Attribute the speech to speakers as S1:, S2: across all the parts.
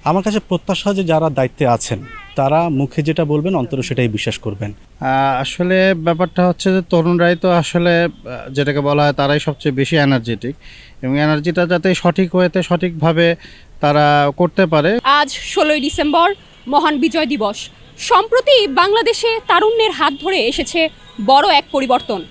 S1: আমার কাছে প্রত্যাশা যে যারা দায়িত্বে আছেন তারা মুখে যেটা বলবেন অন্তরে সেটাই বিশ্বাস করবেন।
S2: আসলে ব্যাপারটা হচ্ছে যে তরুণরাই তো আসলে যেটাকে বলা হয় তারাই সবচেয়ে বেশি এনার্জেটিক, এবং এনার্জিটা যাতে সঠিক ওয়েতে সঠিকভাবে তারা করতে পারে।
S3: আজ ১৬ই ডিসেম্বর মহান বিজয় দিবস। সম্প্রতি বাংলাদেশে তারুণ্যের হাত ধরে এসেছে বড় এক পরিবর্তন।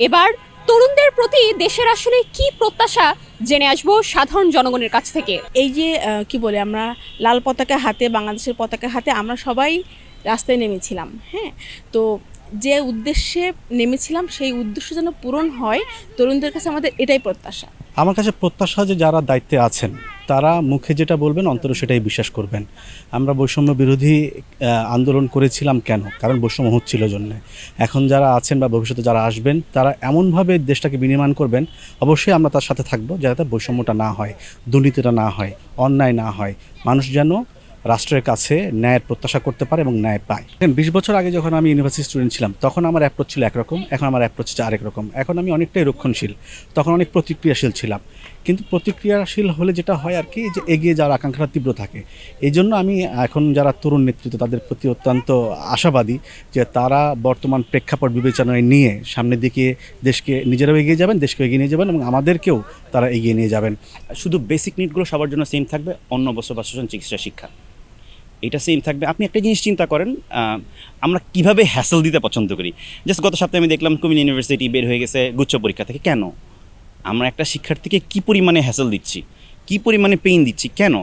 S3: এবার তরুণদের প্রতি দেশের আসলে কি প্রত্যাশা জেনে আসবো সাধারণ জনগণের কাছ থেকে।
S4: এই যে কি বলে আমরা লাল পতাকা হাতে, বাংলাদেশের পতাকা হাতে আমরা সবাই রাস্তায় নেমেছিলাম। হ্যাঁ, তো যে উদ্দেশ্যে নেমেছিলাম সেই উদ্দেশ্য যেন পূরণ হয়, তরুণদের কাছে আমাদের এটাই প্রত্যাশা।
S1: আমার কাছে প্রত্যাশা যে যারা দায়িত্বে আছেন তারা মুখে যেটা বলবেন অন্তরে সেটাই বিশ্বাস করবেন। আমরা বৈষম্য বিরোধী আন্দোলন করেছিলাম কেন? কারণ বৈষম্য হচ্ছিল জন্যে। এখন যারা আছেন বা ভবিষ্যতে যারা আসবেন তারা এমনভাবে দেশটাকে বিনির্মাণ করবেন, অবশ্যই আমরা তার সাথে থাকবো যাতে বৈষম্যটা না হয়, দুর্নীতিটা না হয়, অন্যায় না হয়, মানুষ যেন রাষ্ট্রের কাছে ন্যায়ের প্রত্যাশা করতে পারে এবং ন্যায় পায়। ২০ বছর আগে যখন আমি ইউনিভার্সিটি স্টুডেন্ট ছিলাম তখন আমার অ্যাপ্রোচ ছিল একরকম, এখন আমার অ্যাপ্রোচ হচ্ছে আরেক রকম। এখন আমি অনেকটাই রক্ষণশীল, তখন অনেক প্রতিক্রিয়াশীল ছিলাম। কিন্তু প্রতিক্রিয়াশীল হলে যেটা হয় আর কি, যে এগিয়ে যাওয়ার আকাঙ্ক্ষা তীব্র থাকে। এই জন্য আমি এখন যারা তরুণ নেতৃত্ব তাদের প্রতি অত্যন্ত আশাবাদী যে তারা বর্তমান প্রেক্ষাপট বিবেচনায় নিয়ে সামনের দিকে দেশকে নিজেরাও এগিয়ে যাবেন, দেশকে এগিয়ে নিয়ে যাবেন এবং আমাদেরকেও তারা এগিয়ে নিয়ে যাবেন।
S5: শুধু বেসিক নিডগুলো সবার জন্য সেম থাকবে, অন্ন বস্ত্র বাসস্থান চিকিৎসা শিক্ষা এটা সেম থাকবে। আপনি একটা জিনিস চিন্তা করেন, আমরা কিভাবে হ্যাসেল দিতে পছন্দ করি। জাস্ট গত সপ্তাহে আমি দেখলাম কুমিল্লা ইউনিভার্সিটি বের হয়ে গেছে গুচ্ছ পরীক্ষা থেকে। কেন? আমরা একটা শিক্ষার্থীকে কী পরিমাণে হ্যাসেল দিচ্ছি, কী পরিমাণে পেইন দিচ্ছি, কেন?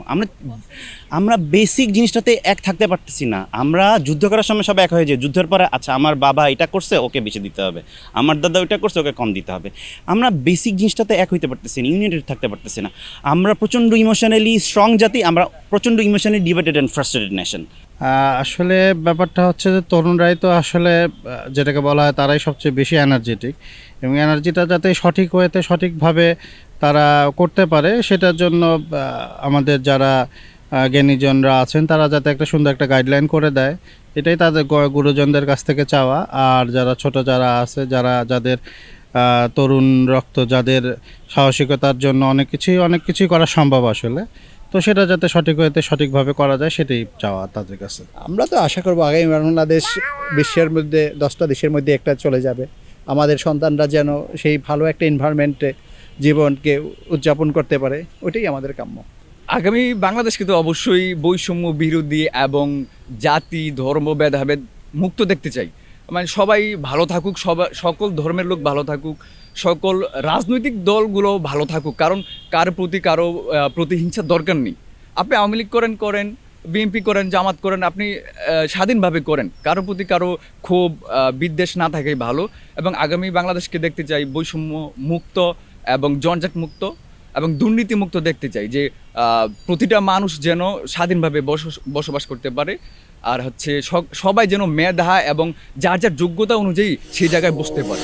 S5: আমরা বেসিক জিনিসটাতে এক থাকতে পারতেছি না। আমরা যুদ্ধ করার সময় সব এক হয়ে যায়, যুদ্ধের পরে আচ্ছা আমার বাবা এটা করছে ওকে বেশি দিতে হবে, আমার দাদা ওইটা করছে ওকে কম দিতে হবে। আমরা বেসিক জিনিসটাতে এক হইতে পারতেছি না, ইউনাইটেড থাকতে পারতেছি না। আমরা প্রচণ্ড ইমোশনালি স্ট্রং জাতি, আমরা প্রচণ্ড emotionally divided and frustrated nation.
S2: আসলে ব্যাপারটা হচ্ছে যে তরুণরাই তো আসলে যেটাকে বলা হয় তারাই সবচেয়ে বেশি এনার্জেটিক, এবং এনার্জিটা যাতে সঠিক ওয়েতে সঠিকভাবে তারা করতে পারে সেটার জন্য আমাদের যারা জ্ঞানীজনরা আছেন তারা যাতে একটা সুন্দর একটা গাইডলাইন করে দেয়, এটাই তাদের গুরুজনদের কাছ থেকে চাওয়া। আর যারা ছোট যারা আছে, যাদের তরুণ রক্ত, যাদের সাহসিকতার জন্য অনেক কিছুই করা সম্ভব আসলে, তো সেটা যাতে সঠিক হইতে সঠিকভাবে করা যায় সেটাই চাওয়া তাদের কাছে।
S6: আমরা তো আশা করবো আগামী বাংলাদেশ বিশ্বের মধ্যে 10টা দেশের মধ্যে একটা চলে যাবে। আমাদের সন্তানরা যেন সেই ভালো একটা এনভায়রনমেন্টে জীবনকে উদযাপন করতে পারে, ওইটাই আমাদের কাম্য।
S7: আগামী বাংলাদেশ কিন্তু অবশ্যই বৈষম্য বিরোধী এবং জাতি ধর্ম ভেদাভেদ মুক্ত দেখতে চাই। মানে সবাই ভালো থাকুক, সকল ধর্মের লোক ভালো থাকুক, সকল রাজনৈতিক দলগুলো ভালো থাকুক, কারণ কারো প্রতিহিংসার দরকার নেই। আপনি আওয়ামী লীগ করেন, বিএনপি করেন, জামাত করেন, আপনি স্বাধীনভাবে করেন, কারো প্রতি কারো ক্ষোভ বিদ্বেষ না থাকাই ভালো। এবং আগামী বাংলাদেশকে দেখতে চাই বৈষম্য মুক্ত এবং জঞ্জাট মুক্ত এবং দুর্নীতিমুক্ত দেখতে চাই, যে প্রতিটা মানুষ যেন স্বাধীনভাবে বসবাস করতে পারে, আর হচ্ছে সবাই যেন মেধা এবং যার যোগ্যতা অনুযায়ী সেই জায়গায় বসতে পারে।